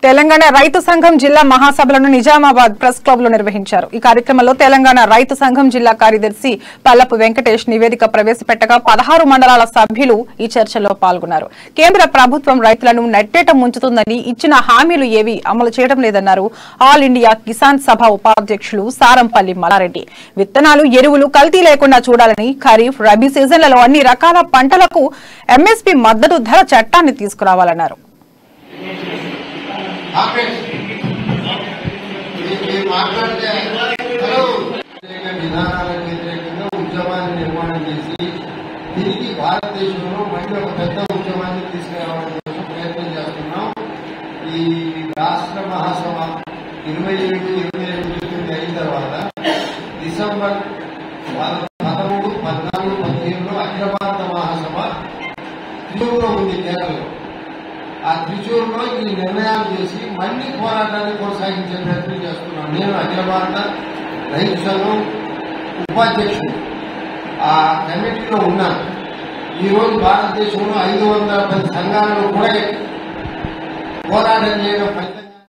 తెలంగాణ రైతు సంఘం జిల్లా మహాసభలను నిజామాబాద్ ప్రెస్ క్లబ్ లో నిర్వహించారు. ఈ కార్యక్రమంలో తెలంగాణ రైతు సంఘం జిల్లా కార్యదర్శి పల్లపు వెంకటేష్ నివేదిక ప్రవేశపెట్టగా 16 మండలాల సభ్యులు ఈ చర్చలో పాల్గొన్నారు. కేంద్ర ప్రభుత్వం రైతులను నెట్టేట ముంచుతుందని ఇచ్చిన హామీలు ఏవీ అమలు చేయడం లేదన్నారు. ఆల్ ఇండియా కిసాన్ సభ ఉపాధ్యక్షులు సారంపల్లి మల్లారెడ్డి విత్తనాలు ఎరువులు కల్తీ లేకుండా చూడాలని, ఖరీఫ్ రబీ సీజన్లలో అన్ని రకాల పంటలకు ఎంఎస్పీ మద్దతు ధర చట్టాన్ని తీసుకురావాలన్నారు. విధానాలకు వ్యతిరేకంగా ఉద్యమాన్ని నిర్మాణం చేసి తిరిగి భారతదేశంలో మళ్ళీ ఒక పెద్ద ఉద్యమాన్ని తీసుకురావడం కోసం ప్రయత్నం చేస్తున్నాం. ఈ రాష్ట్ర మహాసభ 27 అయిన తర్వాత డిసెంబర్ 13, 14, 15లో అఖిల భారత మహాసభ త్రిశూర్లో ఉంది కేరళలో. ఆ త్రిశూర్లో ఈ నిర్ణయాలు చేసి మళ్లీ పోరాటాన్ని కొనసాగించే ప్రయత్నం చేస్తున్నాను. నేను అఖిల భారత రైతు సంఘం ఉపాధ్యక్షుడు ఆ కమిటీలో ఉన్నాను. ఈరోజు భారతదేశంలో 510 సంఘాలను కూడా పోరాటం చేయడం